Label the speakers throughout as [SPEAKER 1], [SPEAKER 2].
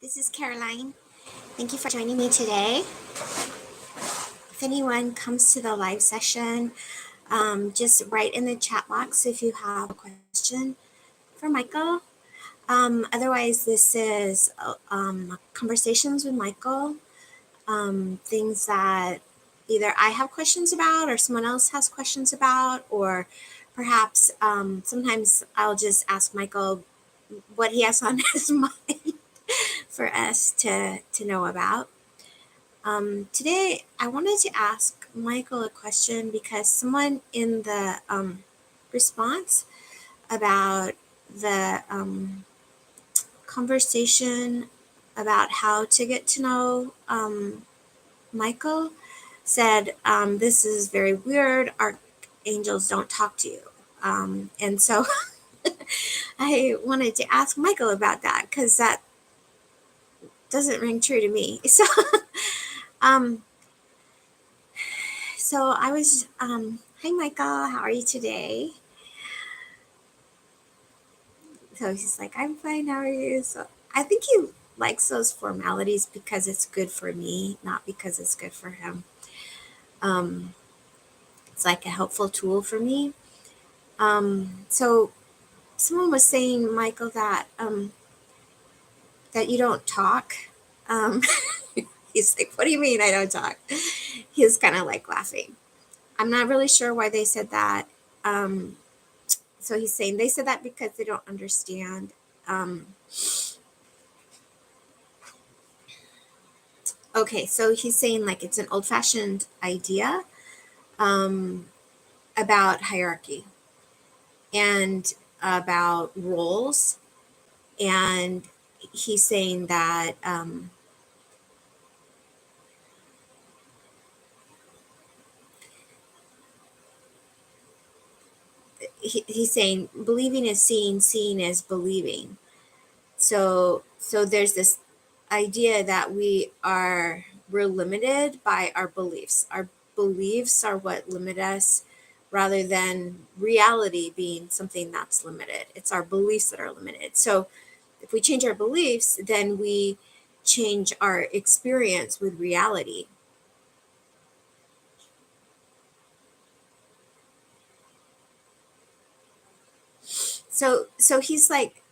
[SPEAKER 1] This is Caroline. Thank you for joining me today. If anyone comes to the live session, just write in the chat box if you have a question for Michael. Otherwise, this is conversations with Michael, things that either I have questions about or someone else has questions about, or perhaps sometimes I'll just ask Michael what he has on his mind for us to know about. Today, I wanted to ask Michael a question because someone in the response about the conversation about how to get to know Michael said, this is very weird. Archangels don't talk to you. And so I wanted to ask Michael about that because that doesn't ring true to me. So I was, hi Michael, how are you today? So he's like, I'm fine, how are you? So I think he likes those formalities because it's good for me, not because it's good for him. It's like a helpful tool for me. So someone was saying, Michael, that that you don't talk. He's like, what do you mean I don't talk? He's kind of like laughing. I'm not really sure why they said that. So he's saying they said that because they don't understand. Okay, so he's saying like it's an old-fashioned idea about hierarchy and about roles. And he's saying that he's saying believing is seeing, seeing is believing. So there's this idea that we're limited by our beliefs. Our beliefs are what limit us rather than reality being something that's limited. It's our beliefs that are limited. So if we change our beliefs, then we change our experience with reality. So he's like,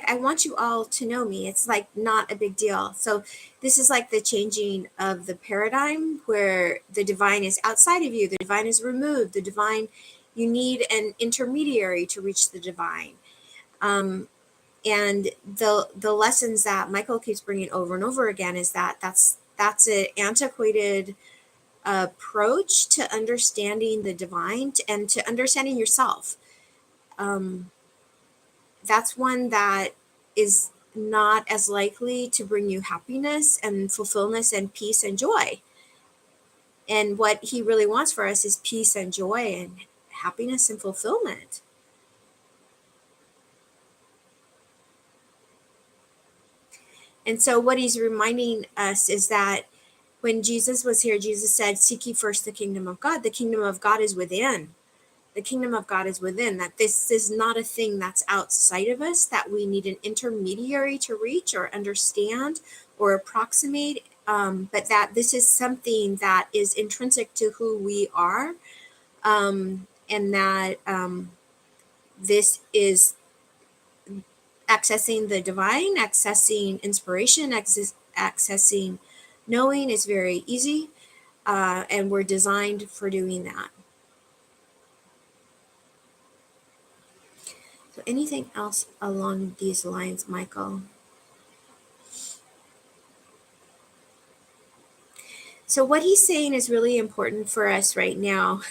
[SPEAKER 1] I want you all to know me. It's like not a big deal. So this is like the changing of the paradigm where the divine is outside of you, the divine is removed, the divine, you need an intermediary to reach the divine. And the lessons that Michael keeps bringing over and over again is that's an antiquated approach to understanding the divine and to understanding yourself. That's one that is not as likely to bring you happiness and fulfillment and peace and joy. And what he really wants for us is peace and joy and happiness and fulfillment. And so what he's reminding us is that when Jesus was here, Jesus said, seek ye first the kingdom of God. The kingdom of God is within. The kingdom of God is within, that this is not a thing that's outside of us, that we need an intermediary to reach or understand or approximate, but that this is something that is intrinsic to who we are, and that this is accessing the divine, accessing inspiration, accessing knowing is very easy, and we're designed for doing that. So anything else along these lines, Michael? So what he's saying is really important for us right now.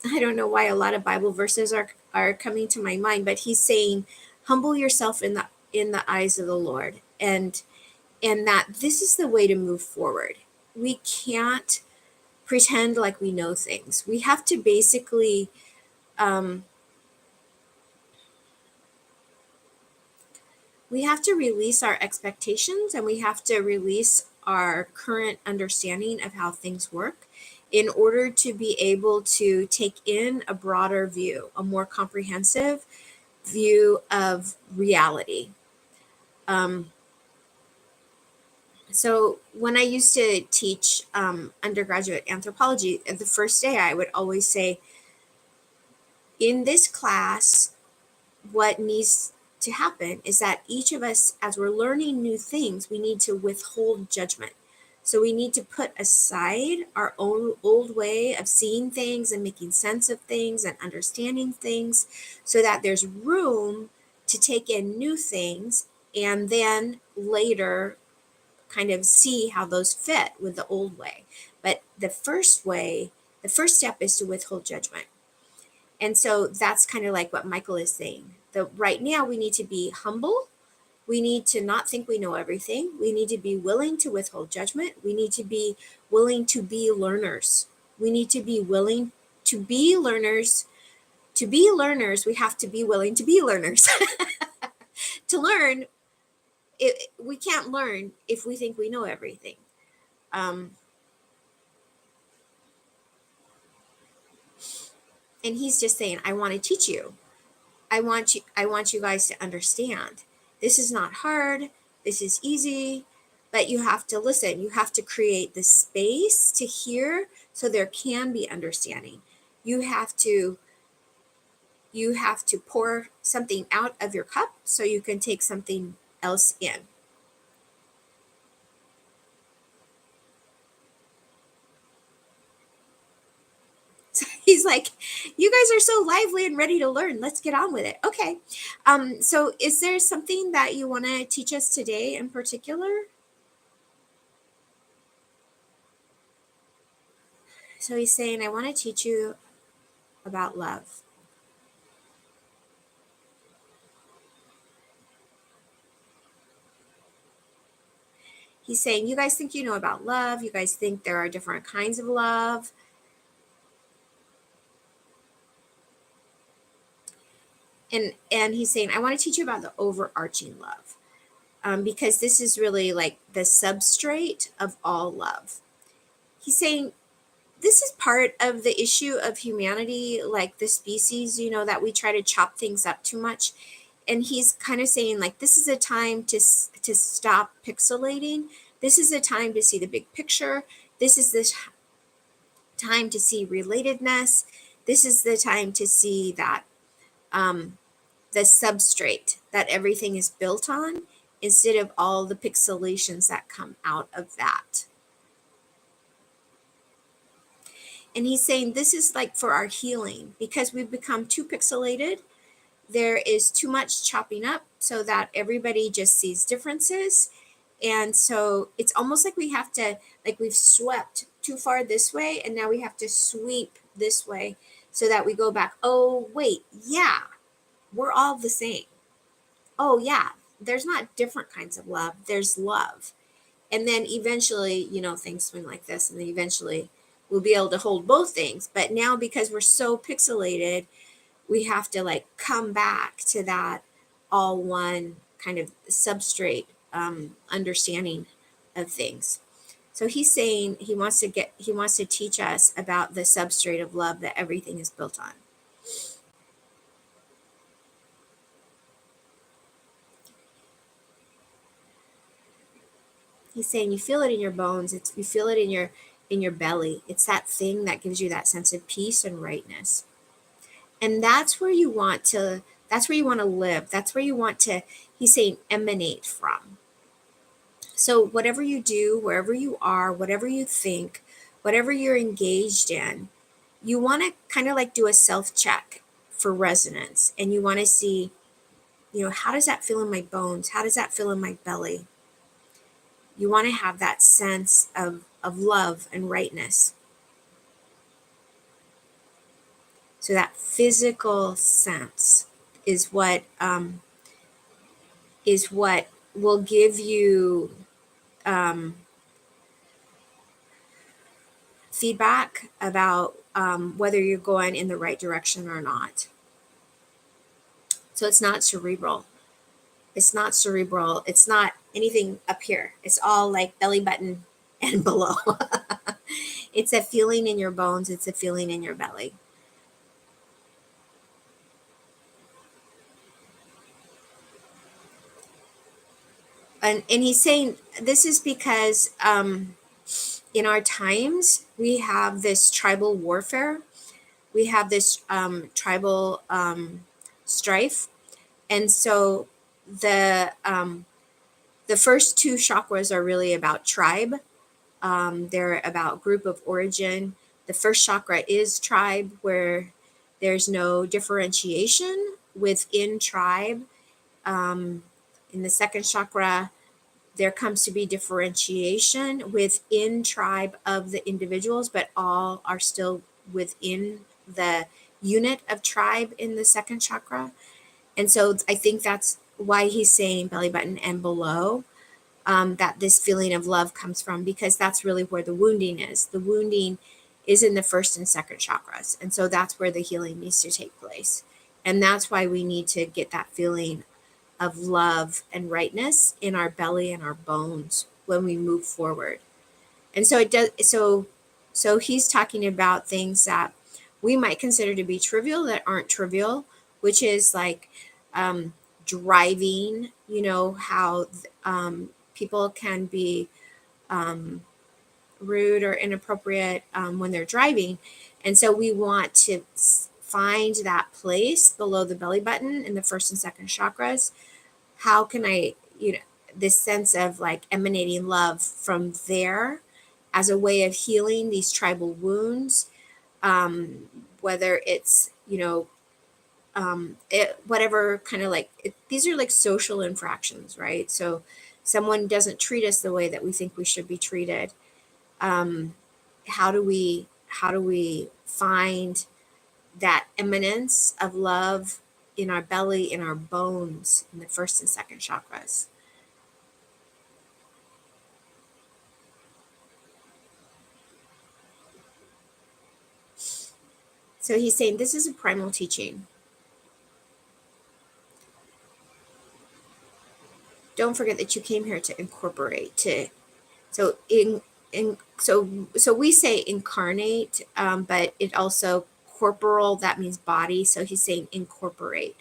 [SPEAKER 1] I don't know why a lot of Bible verses are coming to my mind, but he's saying, humble yourself in the eyes of the Lord, and that this is the way to move forward. We can't pretend like we know things. We have to basically we have to release our expectations, and we have to release our current understanding of how things work in order to be able to take in a broader view, a more comprehensive view of reality. So when I used to teach undergraduate anthropology, the first day I would always say, in this class, what needs to happen is that each of us, as we're learning new things, we need to withhold judgment. So we need to put aside our own old way of seeing things and making sense of things and understanding things, so that there's room to take in new things and then later kind of see how those fit with the old way. But the first step is to withhold judgment. And so that's kind of like what Michael is saying. Right now we need to be humble. We need to not think we know everything. We need to be willing to withhold judgment. We need to be willing to be learners. We need to be willing to be learners. To be learners, we have to be willing to be learners. To learn, we can't learn if we think we know everything. Um, and he's just saying, I want to teach you. I want you guys to understand. This is not hard. This is easy, but you have to listen. You have to create the space to hear so there can be understanding. You have to pour something out of your cup so you can take something else in. He's like, you guys are so lively and ready to learn. Let's get on with it. Okay. So is there something that you want to teach us today in particular? So he's saying, I want to teach you about love. He's saying, you guys think you know about love. You guys think there are different kinds of love. And he's saying, I want to teach you about the overarching love, because this is really like the substrate of all love. He's saying, this is part of the issue of humanity, like the species, that we try to chop things up too much. And he's kind of saying, like, this is a time to stop pixelating. This is a time to see the big picture. This is the time to see relatedness. This is the time to see that the substrate that everything is built on, instead of all the pixelations that come out of that. And he's saying this is like for our healing, because we've become too pixelated. There is too much chopping up so that everybody just sees differences. And so it's almost like we have to, like, we've swept too far this way, and now we have to sweep this way so that we go back. Oh, wait, yeah, we're all the same. Oh, yeah, there's not different kinds of love, there's love. And then eventually, things swing like this, and then eventually we'll be able to hold both things. But now, because we're so pixelated, we have to like come back to that all one kind of substrate understanding of things. So he's saying he wants to teach us about the substrate of love that everything is built on. He's saying you feel it in your bones. You feel it in your belly. It's that thing that gives you that sense of peace and rightness. And that's where you want to live. That's where you want to, he's saying, emanate from. So whatever you do, wherever you are, whatever you think, whatever you're engaged in, you want to kind of like do a self-check for resonance. And you want to see, how does that feel in my bones? How does that feel in my belly? You want to have that sense of love and rightness. So that physical sense is what will give you feedback about whether you're going in the right direction or not. So it's not cerebral. It's not cerebral. It's not anything up here. It's all like belly button and below. It's a feeling in your bones. It's a feeling in your belly. and he's saying this is because in our times we have this tribal warfare, we have this tribal strife, and so the first two chakras are really about tribe. They're about group of origin. The first chakra is tribe, where there's no differentiation within tribe. Um, in the second chakra, there comes to be differentiation within tribe of the individuals, but all are still within the unit of tribe in the second chakra. And so I think that's why he's saying belly button and below, that this feeling of love comes from, because that's really where the wounding is. The wounding is in the first and second chakras. And so that's where the healing needs to take place. And that's why we need to get that feeling of love and rightness in our belly and our bones when we move forward. And so it does, so he's talking about things that we might consider to be trivial that aren't trivial, which is like driving, how people can be rude or inappropriate when they're driving. And so we want to find that place below the belly button in the first and second chakras. How can I, this sense of like emanating love from there as a way of healing these tribal wounds, whether it's, whatever kind of these are like social infractions, right? So someone doesn't treat us the way that we think we should be treated. um, how do we find that eminence of love in our belly, in our bones, in the first and second chakras? So he's saying this is a primal teaching. Don't forget that you came here to incorporate, to so so we say incarnate, but it also corporal, that means body. So he's saying incorporate.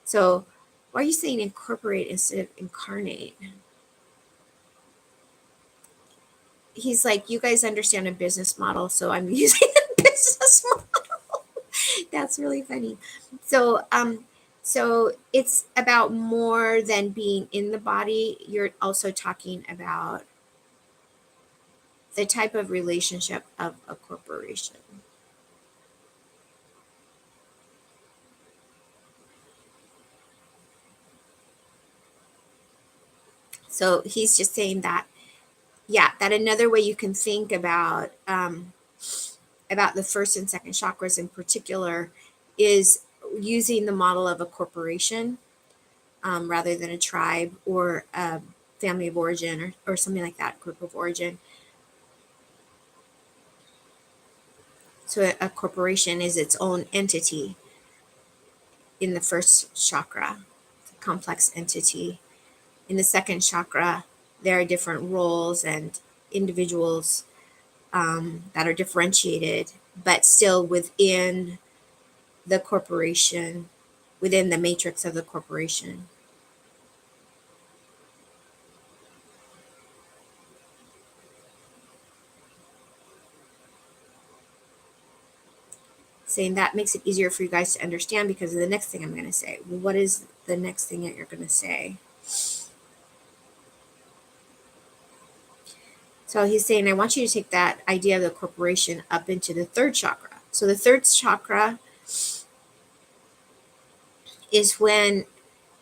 [SPEAKER 1] So why are you saying incorporate instead of incarnate? He's like, you guys understand a business model, so I'm using a business model. That's really funny. So it's about more than being in the body. You're also talking about the type of relationship of a corporation. So he's just saying that, yeah, that another way you can think about the first and second chakras in particular is using the model of a corporation, rather than a tribe or a family of origin, or something like that, group of origin. So a corporation is its own entity in the first chakra, it's a complex entity. In the second chakra, there are different roles and individuals that are differentiated, but still within the corporation, within the matrix of the corporation. Saying that makes it easier for you guys to understand because of the next thing I'm going to say. Well, what is the next thing that you're going to say? So he's saying, I want you to take that idea of the corporation up into the third chakra. So the third chakra is when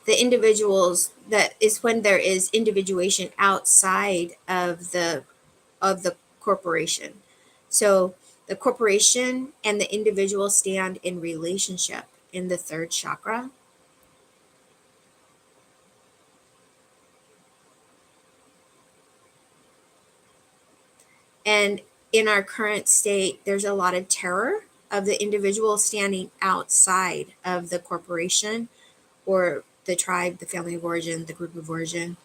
[SPEAKER 1] that is when there is individuation outside of the corporation. So the corporation and the individual stand in relationship in the third chakra. And in our current state, there's a lot of terror of the individual standing outside of the corporation or the tribe, the family of origin, the group of origin.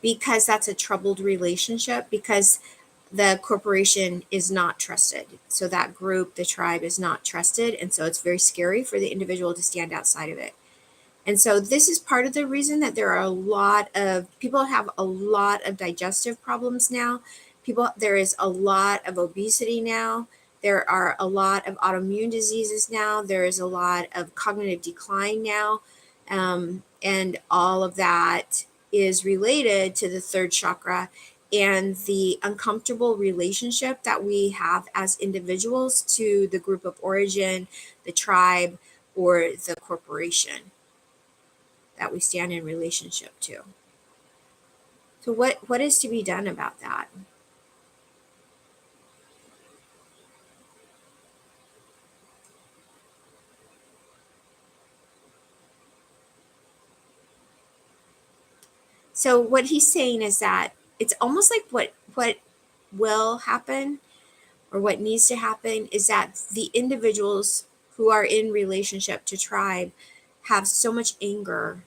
[SPEAKER 1] Because that's a troubled relationship, because the corporation is not trusted. So that group, the tribe, is not trusted. And so it's very scary for the individual to stand outside of it. And so this is part of the reason that there are a lot of people have a lot of digestive problems now. There is a lot of obesity now. There are a lot of autoimmune diseases now. There is a lot of cognitive decline now. And all of that is related to the third chakra and the uncomfortable relationship that we have as individuals to the group of origin, the tribe, or the corporation that we stand in relationship to. So what is to be done about that? So what he's saying is that it's almost like what will happen or what needs to happen is that the individuals who are in relationship to tribe have so much anger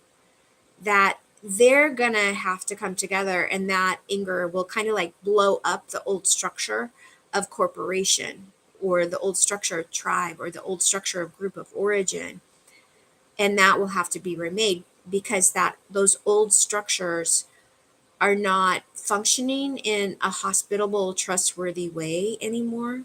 [SPEAKER 1] that they're gonna have to come together, and that anger will kind of like blow up the old structure of corporation or the old structure of tribe or the old structure of group of origin, and that will have to be remade because that those old structures are not functioning in a hospitable, trustworthy way anymore.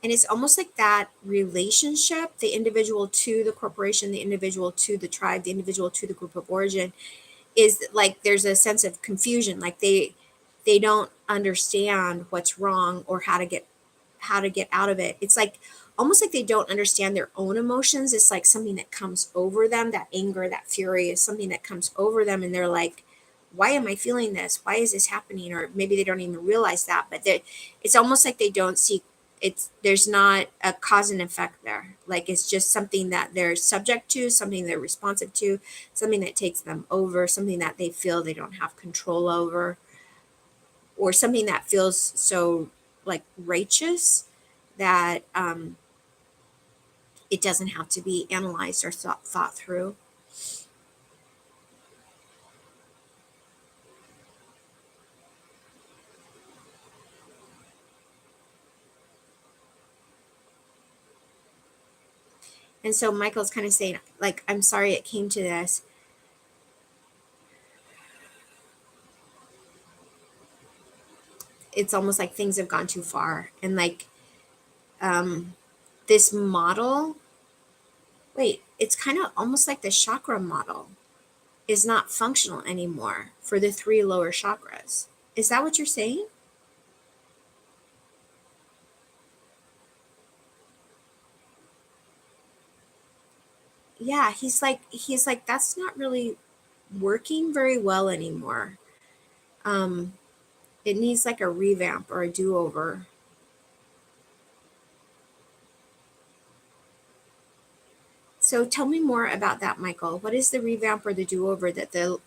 [SPEAKER 1] And it's almost like that relationship, the individual to the corporation, the individual to the tribe, the individual to the group of origin, is like there's a sense of confusion. Like they don't understand what's wrong or how to get out of it. It's like almost like they don't understand their own emotions. It's like something that comes over them, that anger, that fury is something that comes over them, and they're like, why am I feeling this? Why is this happening? Or maybe they don't even realize that, but it's almost like they don't see there's not a cause and effect there. Like it's just something that they're subject to, something they're responsive to, something that takes them over, something that they feel they don't have control over, or something that feels so like righteous that it doesn't have to be analyzed or thought through. And so Michael's kind of saying, like, I'm sorry it came to this. It's almost like things have gone too far. And like um, this model, wait, it's kind of almost like the chakra model is not functional anymore for the three lower chakras. Is that what you're saying? Yeah, he's like that's not really working very well anymore. Um, it needs like a revamp or a do-over. So tell me more about that, Michael. What is the revamp or the do-over that the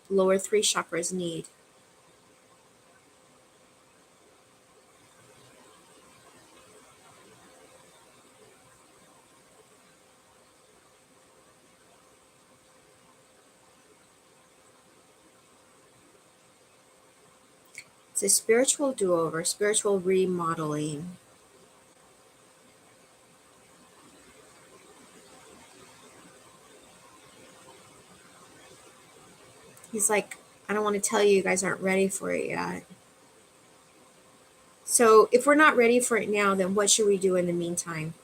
[SPEAKER 1] lower three chakras need? It's a spiritual do-over, spiritual remodeling. He's like, I don't want to tell you, you guys aren't ready for it yet. So if we're not ready for it now, then what should we do in the meantime?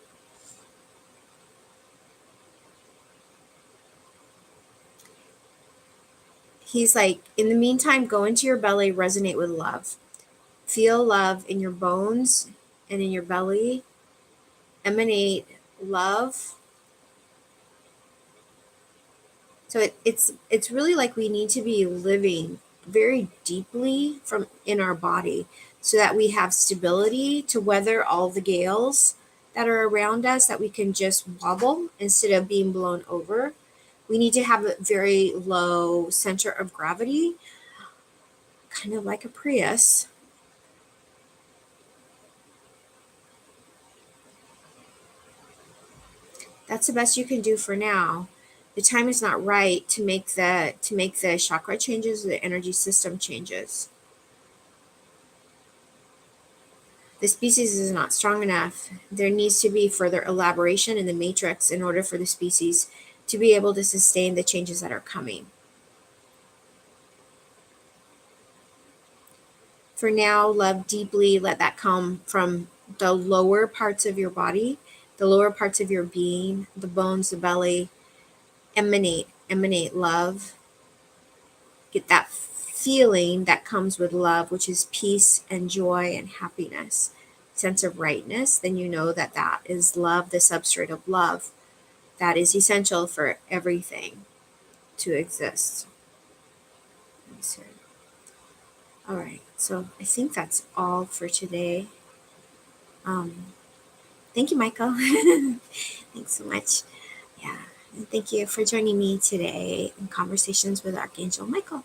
[SPEAKER 1] He's like, in the meantime, go into your belly, resonate with love. Feel love in your bones and in your belly. Emanate love. So it's really like we need to be living very deeply from in our body so that we have stability to weather all the gales that are around us, that we can just wobble instead of being blown over. We need to have a very low center of gravity, kind of like a Prius. That's the best you can do for now. The time is not right to make the chakra changes, the energy system changes. The species is not strong enough. There needs to be further elaboration in the matrix in order for the species to be able to sustain the changes that are coming. For now, love deeply, let that come from the lower parts of your body, the lower parts of your being, the bones, the belly. Emanate love. Get that feeling that comes with love, which is peace and joy and happiness, sense of rightness. Then you know that that is love, the substrate of love that is essential for everything to exist. All right, so I think that's all for today. Thank you, Michael. Thanks so much. Yeah, and thank you for joining me today in Conversations with Archangel Michael.